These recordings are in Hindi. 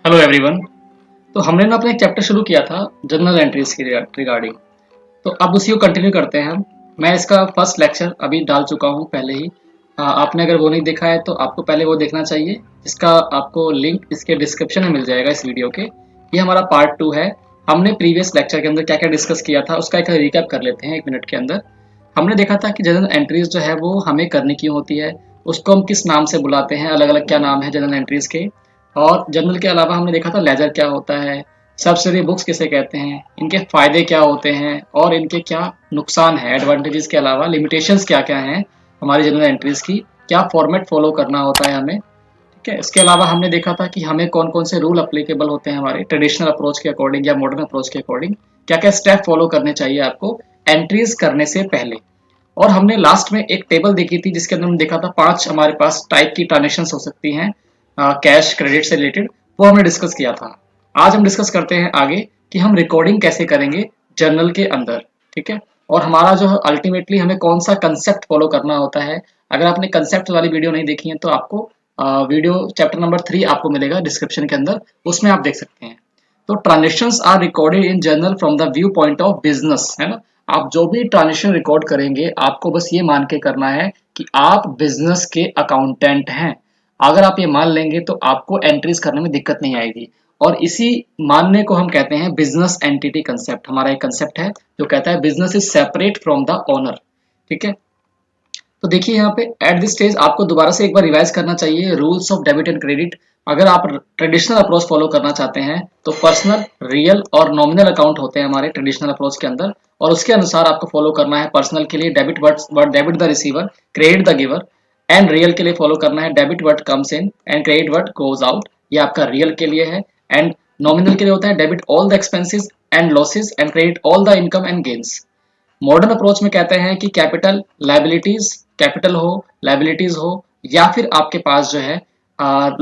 Hello everyone. तो हमने ना अपना एक चैप्टर शुरू किया था जर्नल एंट्रीज की रिगार्डिंग। तो अब उसी को कंटिन्यू करते हैं हम। मैं इसका फर्स्ट लेक्चर अभी डाल चुका हूँ पहले ही। आपने अगर वो नहीं देखा है तो आपको पहले वो देखना चाहिए, जिसका आपको लिंक इसके डिस्क्रिप्शन में मिल जाएगा इस वीडियो के। ये हमारा पार्ट 2 है। हमने प्रीवियस लेक्चर के अंदर क्या क्या डिस्कस किया था उसका एक रिकैप कर लेते हैं 1 मिनट के अंदर। हमने देखा था कि जर्नल एंट्रीज जो है वो हमें करनी क्यों होती है, उसको हम किस नाम से बुलाते हैं, अलग अलग क्या नाम है जर्नल एंट्रीज के। और जर्नल के अलावा हमने देखा था लेजर क्या होता है, सब्सिडरी बुक्स किसे कहते हैं, इनके फायदे क्या होते हैं और इनके क्या नुकसान है, एडवांटेजेस के अलावा लिमिटेशंस क्या क्या हैं हमारी जर्नल एंट्रीज की, क्या फॉर्मेट फॉलो करना होता है हमें। ठीक है, इसके अलावा हमने देखा था कि हमें कौन कौन से रूल अप्लीकेबल होते हैं हमारे ट्रेडिशनल अप्रोच के अकॉर्डिंग या मॉडर्न अप्रोच के अकॉर्डिंग, क्या क्या स्टेप फॉलो करने चाहिए आपको एंट्रीज करने से पहले। और हमने लास्ट में एक टेबल देखी थी जिसके अंदर हमने देखा था 5 हमारे पास टाइप की ट्रांजेक्शन हो सकती हैं कैश क्रेडिट से रिलेटेड, वो हमने डिस्कस किया था। आज हम डिस्कस करते हैं आगे कि हम रिकॉर्डिंग कैसे करेंगे जर्नल के अंदर। ठीक है, और हमारा जो है अल्टीमेटली हमें कौन सा कंसेप्ट फॉलो करना होता है। अगर आपने कंसेप्ट वाली वीडियो नहीं देखी है तो आपको वीडियो चैप्टर नंबर 3 आपको मिलेगा डिस्क्रिप्शन के अंदर, उसमें आप देख सकते हैं। तो transactions are recorded in journal from the view point of business, है ना। आप जो भी ट्रांजेक्शन रिकॉर्ड करेंगे आपको बस ये मान के करना है कि आप बिजनेस के अकाउंटेंट हैं। अगर आप ये मान लेंगे तो आपको एंट्रीज करने में दिक्कत नहीं आएगी। और इसी मानने को हम कहते हैं बिजनेस एंटिटी कंसेप्ट। हमारा एक कंसेप्ट है जो कहता है business is separate from the owner. ठीक है, तो देखिए यहाँ पे एट दिस स्टेज आपको दोबारा से एक बार रिवाइज करना चाहिए rules of debit and credit. अगर आप ट्रेडिशनल अप्रोच फॉलो करना चाहते हैं तो पर्सनल, रियल और नॉमिनल अकाउंट होते हैं हमारे ट्रेडिशनल अप्रोच के अंदर, और उसके अनुसार आपको फॉलो करना है। पर्सनल के लिए debit word debit the receiver, credit the giver. And real के लिए फॉलो करना है debit word comes in and credit word goes out. ये आपका रियल के लिए है। एंड नॉमिनल के लिए होता है debit all the expenses and losses and credit all the income and gains. Modern approach में कहते हैं कि कैपिटल लाइबिलिटीज, कैपिटल हो, लाइबिलिटीज हो, या फिर आपके पास जो है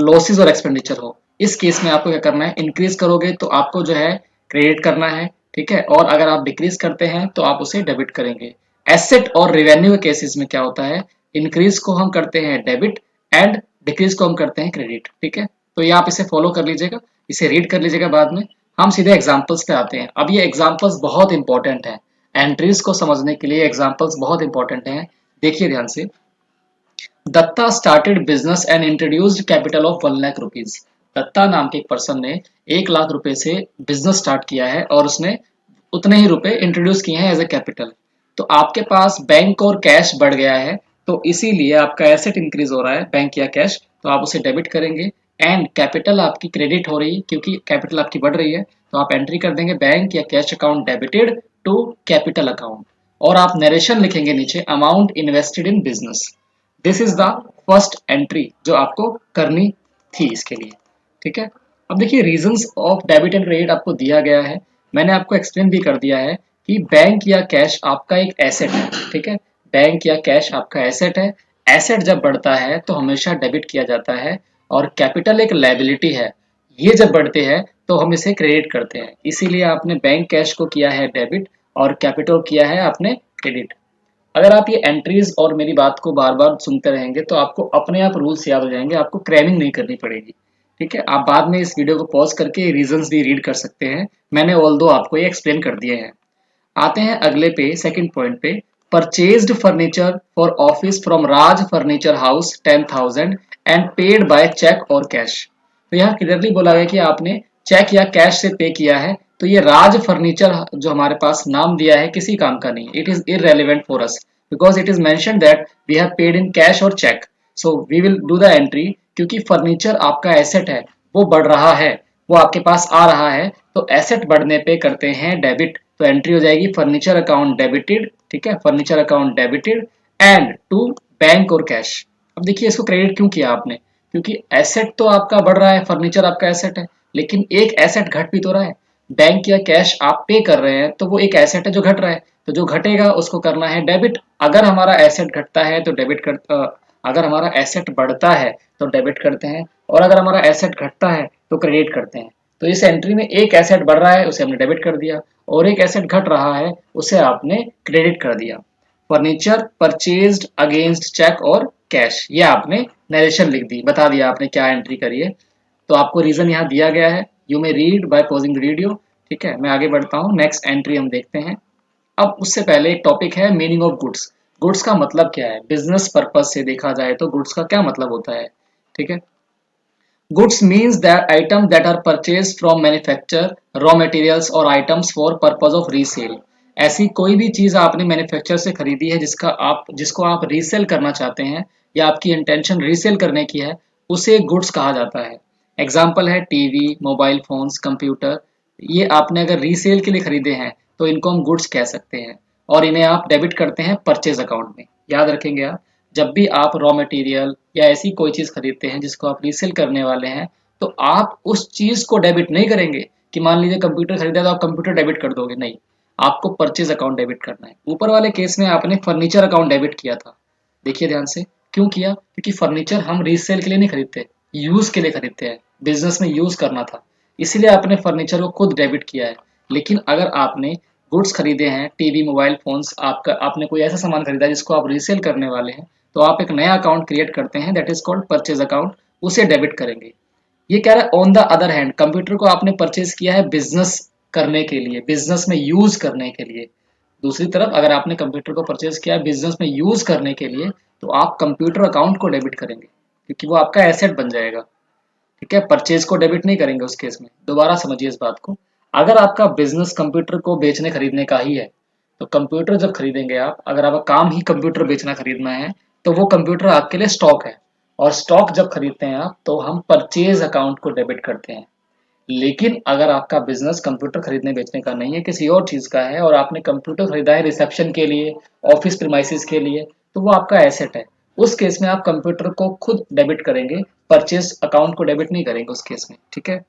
लॉसेस और एक्सपेंडिचर हो। इस केस में आपको क्या करना है, इंक्रीज करोगे तो आपको जो है क्रेडिट करना है। ठीक है, और अगर आप डिक्रीज करते हैं तो आप उसे डेबिट करेंगे। एसेट और रेवेन्यू के केसेस में क्या होता है, इंक्रीज को हम करते हैं डेबिट एंड डिक्रीज को हम करते हैं क्रेडिट। ठीक है, तो ये आप इसे फॉलो कर लीजिएगा, इसे रीड कर लीजिएगा बाद में। हम सीधे एग्जाम्पल्स पे आते हैं। अब ये एग्जाम्पल्स बहुत इंपॉर्टेंट है, एंट्रीज को समझने के लिए एग्जाम्पल्स बहुत इंपॉर्टेंट हैं। देखिए ध्यान से। Datta started business and introduced capital of 1 lakh rupees. Datta नाम के एक पर्सन ने 1 लाख रुपए से बिजनेस स्टार्ट किया है और उसने उतने ही रुपए इंट्रोड्यूस किए हैं एज ए कैपिटल। तो आपके पास बैंक और कैश बढ़ गया है, तो इसीलिए आपका एसेट इंक्रीज हो रहा है, बैंक या कैश, तो आप उसे डेबिट करेंगे। एंड कैपिटल आपकी क्रेडिट हो रही है क्योंकि कैपिटल आपकी बढ़ रही है, तो आप एंट्री कर देंगे बैंक या cash account debited to capital account. और आप नरेशन लिखेंगे नीचे amount invested in business. This is the first entry जो आपको करनी थी इसके लिए। ठीक है, अब देखिए reasons of debit and credit आपको दिया गया है। मैंने आपको एक्सप्लेन भी कर दिया है कि बैंक या कैश आपका एक एसेट है। ठीक है, बैंक या कैश आपका एसेट है। एसेट जब बढ़ता है तो हमेशा डेबिट किया जाता है, और कैपिटल एक लायबिलिटी है, ये जब बढ़ते हैं तो हम इसे क्रेडिट करते हैं। इसीलिए आपने बैंक कैश को किया है डेबिट और कैपिटल किया है आपने क्रेडिट। अगर आप ये एंट्रीज और मेरी बात को बार बार सुनते रहेंगे तो आपको अपने आप रूल्स याद हो जाएंगे, आपको क्रैमिंग नहीं करनी पड़ेगी। ठीक है, आप बाद में इस वीडियो को पॉज करके रीजंस भी रीड कर सकते हैं, मैंने ऑल दो आपको ये एक्सप्लेन कर दिए हैं। आते हैं अगले पे, सेकंड पॉइंट पे। Purchased furniture for office from Raj furniture house 10,000 and paid by cheque और कैश। तो यहाँ क्लियरली बोला गया कि आपने चेक या कैश से पे किया है, तो ये राज फर्नीचर जो हमारे पास नाम दिया है किसी काम का नहीं, it is irrelevant for us because it is mention that we have paid in cash और cheque. So we will do the entry क्योंकि फर्नीचर आपका एसेट है, वो बढ़ रहा है, वो आपके पास आ रहा है, तो एसेट बढ़ने पे करते हैं डेबिट। तो एंट्री हो जाएगी फर्नीचर अकाउंट डेबिटेड। ठीक है, furniture account debited and to bank और कैश। अब देखिए इसको क्रेडिट क्यों किया आपने, क्योंकि एसेट तो आपका बढ़ रहा है, फर्नीचर आपका एसेट है, लेकिन एक एसेट घट भी तो रहा है। बैंक या कैश आप पे कर रहे हैं तो वो एक एसेट है जो घट रहा है, तो जो घटेगा उसको करना है डेबिट। अगर हमारा एसेट घटता है तो डेबिट कर, अगर हमारा एसेट बढ़ता है तो डेबिट करते हैं, और अगर हमारा एसेट घटता है तो क्रेडिट करते हैं। तो इस एंट्री में एक एसेट बढ़ रहा है उसे हमने डेबिट कर दिया, और एक एसेट घट रहा है उसे आपने क्रेडिट कर दिया। फर्नीचर परचेज्ड अगेंस्ट चेक और कैश, ये आपने नरेशन लिख दी, बता दिया आपने क्या एंट्री करी है। तो आपको रीजन यहाँ दिया गया है, you may read by pausing the video. ठीक है, मैं आगे बढ़ता हूँ, नेक्स्ट एंट्री हम देखते हैं। अब उससे पहले एक टॉपिक है मीनिंग ऑफ गुड्स। गुड्स का मतलब क्या है, बिजनेस पर्पज से देखा जाए तो गुड्स का क्या मतलब होता है। ठीक है, goods means that item that are purchase from manufacture, raw materials और items for purpose of resale. ऐसी कोई भी चीज आपने मैन्युफैक्चर से खरीदी है जिसको आप रीसेल करना चाहते हैं या आपकी इंटेंशन रीसेल करने की है, उसे गुड्स कहा जाता है। एग्जाम्पल है टीवी, मोबाइल फोन्स, कंप्यूटर। ये आपने अगर रीसेल के लिए खरीदे हैं तो इनको हम गुड्स कह सकते हैं और इन्हें आप डेबिट करते हैं परचेज अकाउंट में। याद रखेंगे आप, जब भी आप रॉ मटेरियल या ऐसी कोई चीज खरीदते हैं जिसको आप रीसेल करने वाले हैं, तो आप उस चीज को डेबिट नहीं करेंगे कि मान लीजिए कंप्यूटर खरीदा तो आप कंप्यूटर डेबिट कर दोगे, नहीं, आपको परचेज अकाउंट डेबिट करना है। ऊपर वाले केस में आपने फर्नीचर अकाउंट डेबिट किया था, देखिए ध्यान से, क्यों किया, क्योंकि फर्नीचर हम रीसेल के लिए नहीं खरीदते, यूज के लिए खरीदते हैं, बिजनेस में यूज करना था, इसीलिए आपने फर्नीचर को खुद डेबिट किया है। लेकिन अगर आपने गुड्स खरीदे हैं, टीवी, मोबाइल फोन्स, आपने कोई ऐसा सामान खरीदा जिसको आप रीसेल करने वाले हैं, तो आप एक नया अकाउंट क्रिएट करते हैं, that is called purchase account, उसे डेबिट करेंगे। ये कह रहा है on the other hand, computer को आपने परचेज किया है बिजनेस करने के लिए, बिजनेस में यूज करने के लिए। दूसरी तरफ अगर आपने कंप्यूटर को परचेज किया है बिजनेस में यूज करने के लिए, तो आप कंप्यूटर अकाउंट को डेबिट करेंगे क्योंकि वो आपका एसेट बन जाएगा। ठीक है, परचेज को डेबिट नहीं करेंगे उस केस में। दोबारा समझिए इस बात को, अगर आपका बिजनेस कंप्यूटर को बेचने खरीदने का ही है, तो कंप्यूटर जब खरीदेंगे आप, अगर आपका काम ही कंप्यूटर बेचना खरीदना है, तो वो कंप्यूटर आपके लिए स्टॉक है, और स्टॉक जब खरीदते हैं आप तो हम परचेज अकाउंट को डेबिट करते हैं। लेकिन अगर आपका बिजनेस कंप्यूटर खरीदने बेचने का नहीं है, किसी और चीज का है, और आपने कंप्यूटर खरीदा है रिसेप्शन के लिए, ऑफिस प्रीमाइसेस के लिए, तो वो आपका एसेट है। उस केस में आप कंप्यूटर को खुद डेबिट करेंगे, परचेज अकाउंट को डेबिट नहीं करेंगे उस केस में। ठीक है,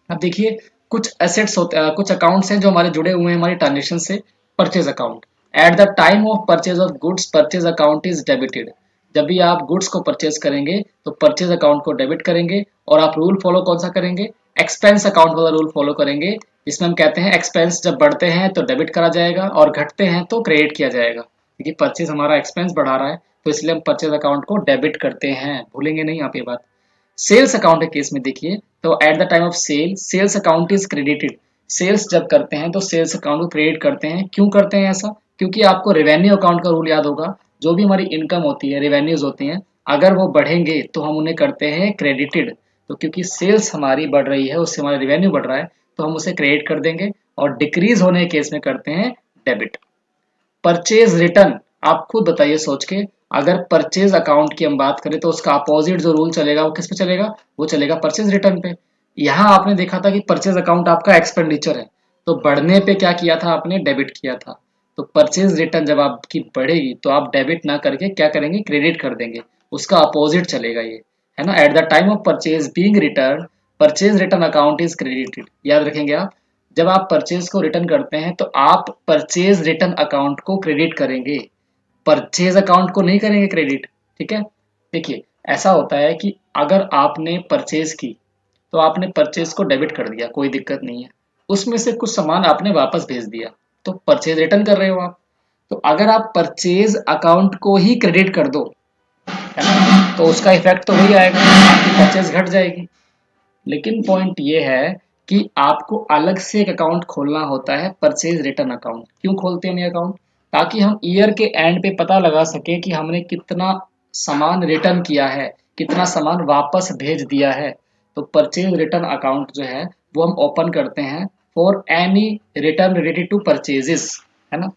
अब देखिए, कुछ एसेट्स होते हैं, कुछ अकाउंट्स हैं जो हमारे जुड़े हुए हैं हमारी ट्रांजेक्शन से। Purchase account, eight the time of purchase of goods purchase account is debited. जब भी आप गुड्स को परचेज करेंगे तो परचेज अकाउंट को डेबिट करेंगे, और आप रूल फॉलो कौन सा करेंगे, एक्सपेंस अकाउंट वाला रूल फॉलो करेंगे, जिसमें हम कहते हैं एक्सपेंस जब बढ़ते हैं तो डेबिट करा जाएगा और घटते हैं तो क्रेडिट किया जाएगा। क्योंकि परचेज हमारा एक्सपेंस बढ़ा रहा है, तो इसलिए हम परचेज अकाउंट को डेबिट करते हैं, भूलेंगे नहीं आप ये बात। सेल्स अकाउंट के केस में देखिए, तो at the time of sale sales account is credited. Sales जब करते हैं तो सेल्स अकाउंट को क्रेडिट करते हैं। क्यों करते हैं ऐसा, क्योंकि आपको रेवेन्यू अकाउंट का रूल याद होगा, जो भी हमारी इनकम होती है, रेवेन्यूज होती हैं, अगर वो बढ़ेंगे तो हम उन्हें करते हैं क्रेडिटेड। तो क्योंकि सेल्स हमारी बढ़ रही है, उससे हमारा रेवेन्यू बढ़ रहा है, तो हम उसे क्रेडिट कर देंगे, और डिक्रीज होने के केस में करते हैं डेबिट। परचेज रिटर्न, आप खुद बताइए सोच के, अगर परचेज अकाउंट की हम बात करें तो उसका अपोजिट जो रूल चलेगा वो किस पे चलेगा, वो चलेगा परचेज रिटर्न पे। यहाँ आपने देखा था कि परचेज अकाउंट आपका एक्सपेंडिचर है, तो बढ़ने पे क्या किया था आपने, डेबिट किया था। तो परचेज रिटर्न जब आपकी बढ़ेगी तो आप डेबिट ना करके क्या करेंगे, क्रेडिट कर देंगे, उसका अपोजिट चलेगा ये, है ना। Eight the time of purchase being return purchase return account is credited, याद रखेंगे आप। जब आप परचेज को रिटर्न करते हैं तो आप परचेज रिटर्न अकाउंट को क्रेडिट करेंगे, परचेज अकाउंट को नहीं करेंगे क्रेडिट। ठीक है, देखिए ऐसा होता है कि अगर आपने परचेज की तो आपने परचेज को डेबिट कर दिया, कोई दिक्कत नहीं है, उसमें से कुछ सामान आपने वापस भेज दिया, तो परचेज रिटर्न कर रहे हो आप। तो अगर आप परचेज अकाउंट को ही क्रेडिट कर दो, है ना, तो उसका इफेक्ट तो वही आएगा, आपकी परचेज घट जाएगी। लेकिन पॉइंट ये है कि आपको अलग से एक अकाउंट खोलना होता है, परचेज रिटर्न अकाउंट। क्यों खोलते हैं ये अकाउंट, ताकि हम ईयर के एंड पे पता लगा सके कि हमने कितना सामान रिटर्न किया है, कितना सामान वापस भेज दिया है। तो परचेज रिटर्न अकाउंट जो है वो हम ओपन करते हैं for any return related to purchases, है ना,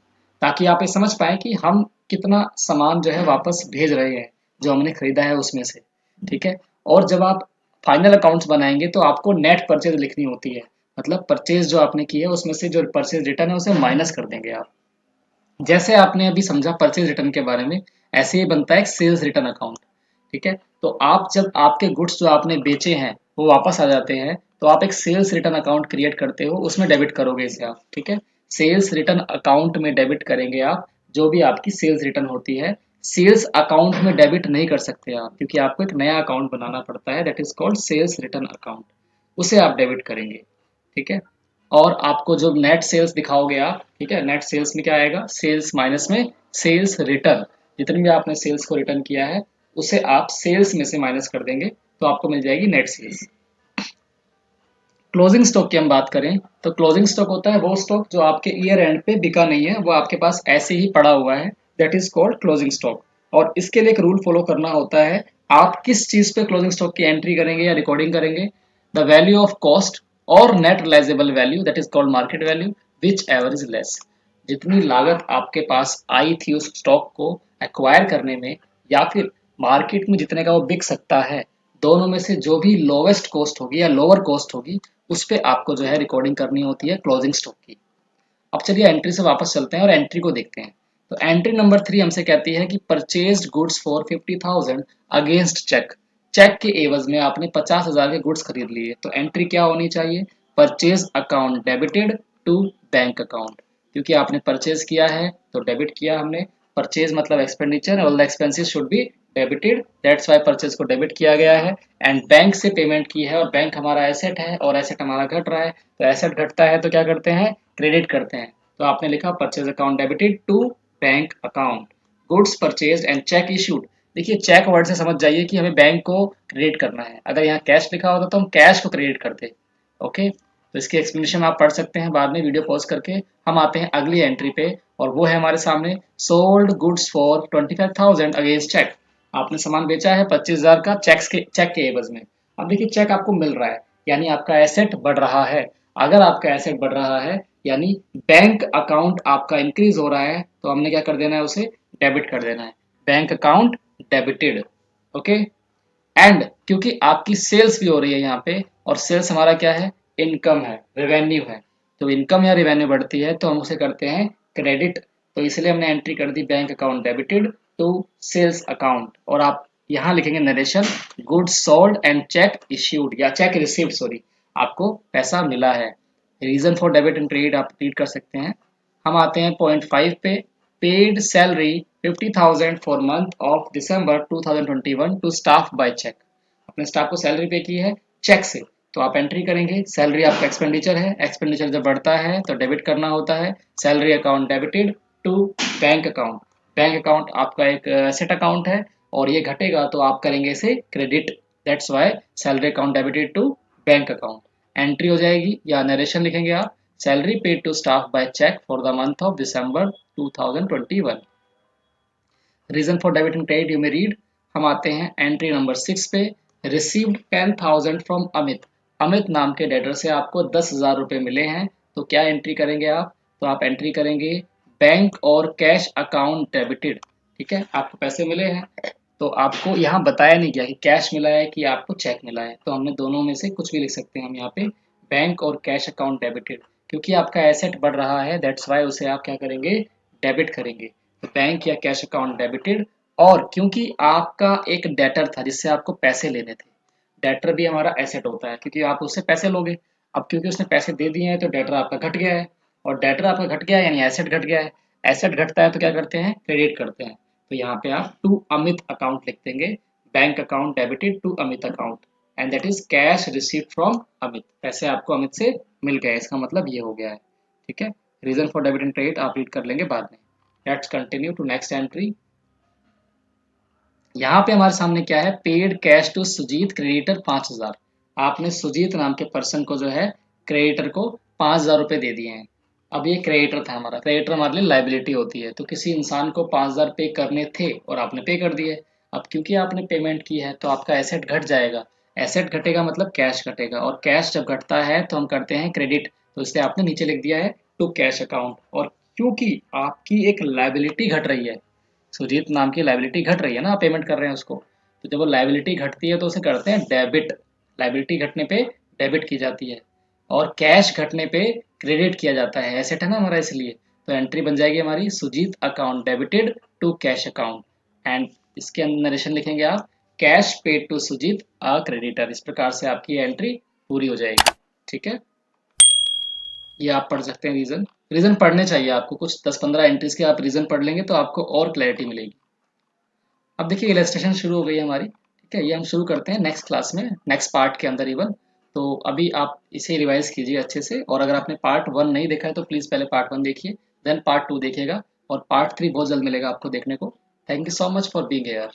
ताकि आप ये समझ पाए कि हम कितना सामान जो है वापस भेज रहे हैं जो हमने खरीदा है उसमें से। ठीक है, और जब आप फाइनल अकाउंट्स बनाएंगे तो आपको नेट परचेज लिखनी होती है, मतलब परचेज जो आपने की है उसमें से जो परचेज रिटर्न है उसे माइनस कर देंगे आप। जैसे आपने अभी समझा परचेज रिटर्न के बारे में, ऐसे ही बनता है सेल्स रिटर्न अकाउंट। ठीक है, तो आप जब आपके गुड्स जो आपने बेचे हैं वो वापस आ जाते हैं, तो आप एक सेल्स रिटर्न अकाउंट क्रिएट करते हो, उसमें डेबिट करोगे इसे आप। ठीक है, सेल्स रिटर्न अकाउंट में डेबिट करेंगे आप जो भी आपकी सेल्स रिटर्न होती है। सेल्स अकाउंट में डेबिट नहीं कर सकते आप, क्योंकि आपको एक नया अकाउंट बनाना पड़ता है, that is called sales return account, उसे आप डेबिट करेंगे। ठीक है, और आपको जो नेट सेल्स दिखाओगे आप, ठीक है, नेट सेल्स में क्या आएगा, सेल्स माइनस में सेल्स रिटर्न, जितने भी आपने सेल्स को रिटर्न किया है उसे आप सेल्स में से माइनस कर देंगे, तो आपको मिल जाएगी नेट सेल्स। क्लोजिंग स्टॉक की हम बात करें तो क्लोजिंग स्टॉक होता है वो स्टॉक जो आपके ईयर एंड पे बिका नहीं है, वो आपके पास ऐसे ही पड़ा हुआ है, that is called closing stock. और इसके लिए एक रूल फॉलो करना होता है, आप किस चीज पे क्लोजिंग स्टॉक की एंट्री करेंगे या रिकॉर्डिंग करेंगे, द वैल्यू ऑफ कॉस्ट और net realisable value that is called market value which ever is less. जितनी लागत आपके पास आई थी उस स्टॉक को एक्वायर करने में, या फिर मार्केट में जितने का वो बिक सकता है, दोनों में से जो भी लोवेस्ट कॉस्ट होगी या लोअर कॉस्ट होगी, उस पे आपको जो है रिकॉर्डिंग करनी होती है क्लोजिंग स्टॉक की। अब चलिए एंट्री से वापस चलते हैं और एंट्री को देखते हैं। तो एंट्री नंबर 3 हमसे कहती है कि purchased goods for 50,000 against cheque. Cheque के एवज में आपने 50,000 के गुड्स खरीद लिए, तो एंट्री क्या होनी चाहिए, purchase account debited to bank account. क्योंकि आपने परचेज किया है तो डेबिट किया हमने, परचेज मतलब expenditure, all the expenses should be debited, that's why purchase को डेबिट किया गया है। एंड बैंक से पेमेंट की है और बैंक हमारा एसेट है और एसेट हमारा घट रहा है, तो एसेट घटता है तो क्या करते हैं, क्रेडिट करते हैं। तो आपने लिखा purchase account debited to bank account, goods purchase and cheque issued. देखिए चेक वर्ड से समझ जाइए कि हमें बैंक को क्रेडिट करना है, अगर यहाँ कैश लिखा होता तो हम कैश को क्रेडिट करते। ओके, तो इसकी एक्सप्लेनेशन आप पढ़ सकते हैं बाद में वीडियो पॉज करके। हम आते हैं अगली एंट्री पे और वो है हमारे सामने sold goods for 25,000 against cheque. आपने सामान बेचा है 25,000 का चेक के एवज में। अब देखिए चेक आपको मिल रहा है, यानी आपका एसेट बढ़ रहा है। अगर आपका एसेट बढ़ रहा है यानी बैंक अकाउंट आपका इंक्रीज हो रहा है, तो हमने क्या कर देना है, उसे डेबिट कर देना है, bank account debited. Okay, and क्योंकि आपकी सेल्स भी हो रही है यहाँ पे, और सेल्स हमारा क्या है, इनकम है, रेवेन्यू है। तो इनकम या रेवेन्यू बढ़ती है तो हम उसे करते हैं क्रेडिट, तो इसलिए हमने एंट्री कर दी bank account debited to sales account. और आप यहाँ लिखेंगे narration, goods sold and cheque issued या चेक रिसीव्ड, सॉरी, आपको पैसा मिला है। Reason for debit and credit आप रीड कर सकते हैं। हम आते हैं पॉइंट 5 पे, paid salary 50,000 for month of December 2021 to staff by cheque. अपने स्टाफ को सैलरी पे की है चेक से, तो आप एंट्री करेंगे, सैलरी आपका एक्सपेंडिचर है, एक्सपेंडिचर जब बढ़ता है तो डेबिट करना होता है, salary account debited to bank account. Bank account आपका एक एसेट अकाउंट है और ये घटेगा तो आप करेंगे इसे credit, that's why salary account debited to bank account. Entry हो जाएगी या नरेशन लिखेंगे आप, salary paid to staff by cheque for the month of December 2021। Reason for debit and credit you may read. हम आते हैं एंट्री नंबर 6 पे, रिसीव्ड 10,000 फ्रॉम अमित। अमित नाम के डेटर से आपको 10,000 रुपए मिले हैं, तो क्या एंट्री करेंगे आप, तो आप एंट्री करेंगे बैंक और कैश अकाउंट डेबिटेड। ठीक है, आपको पैसे मिले हैं तो आपको यहाँ बताया नहीं गया कि कैश मिला है कि आपको चेक मिला है, तो हमने दोनों में से कुछ भी लिख सकते हैं हम यहाँ पे, बैंक और कैश अकाउंट डेबिटेड। क्योंकि आपका एसेट बढ़ रहा है दैट्स वाई उसे आप क्या करेंगे, डेबिट करेंगे, तो बैंक या कैश अकाउंट डेबिटेड। और क्योंकि आपका एक डेटर था जिससे आपको पैसे लेने थे, डेटर भी हमारा एसेट होता है क्योंकि आप उससे पैसे लोगे। अब क्योंकि उसने पैसे दे दिए हैं तो डेटर आपका घट गया है, और डेटर आपका घट गया है यानी एसेट घट गया है। एसेट घटता है तो क्या करते हैं, क्रेडिट करते हैं। तो यहाँ पे आप टू अमित अकाउंट लिख देंगे, bank account debited to Amit account, and that is cash received from Amit. पैसे आपको अमित से मिल गए, इसका मतलब ये हो गया है। ठीक है, reason for debit and credit आप रीड कर लेंगे बाद में। Let's continue to next entry. यहाँ पे हमारे सामने क्या है, paid cash to Sujit creditor 5,000। आपने सुजीत नाम के पर्सन को जो है, क्रेडिटर को 5,000 रुपए दे दिए हैं। अब ये क्रेडिटर था हमारा, क्रेडिटर हमारे लिए लाइबिलिटी होती है, तो किसी इंसान को 5,000 पे करने थे और आपने पे कर दिए। अब क्योंकि आपने पेमेंट की है तो आपका एसेट घट जाएगा, एसेट घटेगा मतलब कैश घटेगा, और कैश जब घटता है तो हम करते हैं क्रेडिट, तो इसलिए आपने नीचे लिख दिया है टू कैश अकाउंट। और क्योंकि आपकी एक लाइबिलिटी घट रही है, सुजीत नाम की लाइबिलिटी घट रही है ना, आप पेमेंट कर रहे हैं उसको, तो जब वो लाइबिलिटी घटती है तो उसे करते हैं डेबिट। लाइबिलिटी घटने पे डेबिट की जाती है और कैश घटने पे क्रेडिट किया जाता है, एसेट है ना हमारा इसलिए। तो एंट्री बन जाएगी हमारी Sujit account debited to cash account, and इसके अंदर नरेशन लिखेंगे आप, cash paid to Sujit a creditor. इस प्रकार से आपकी एंट्री पूरी हो जाएगी। ठीक है, ये आप पढ़ सकते हैं रीजन। रीजन पढ़ने चाहिए आपको, कुछ 10-15 एंट्रीज के आप रीजन पढ़ लेंगे तो आपको और क्लैरिटी मिलेगी। अब देखिए इलस्ट्रेशन शुरू हो गई है हमारी। ठीक है, ये हम शुरू करते हैं नेक्स्ट क्लास में, नेक्स्ट पार्ट के अंदर इवन। तो अभी आप इसे रिवाइज कीजिए अच्छे से, और अगर आपने पार्ट 1 नहीं देखा है तो प्लीज़ पहले पार्ट 1 देखिए, देन पार्ट 2 देखिएगा, और पार्ट 3 बहुत जल्द मिलेगा आपको देखने को। Thank you so much for being here.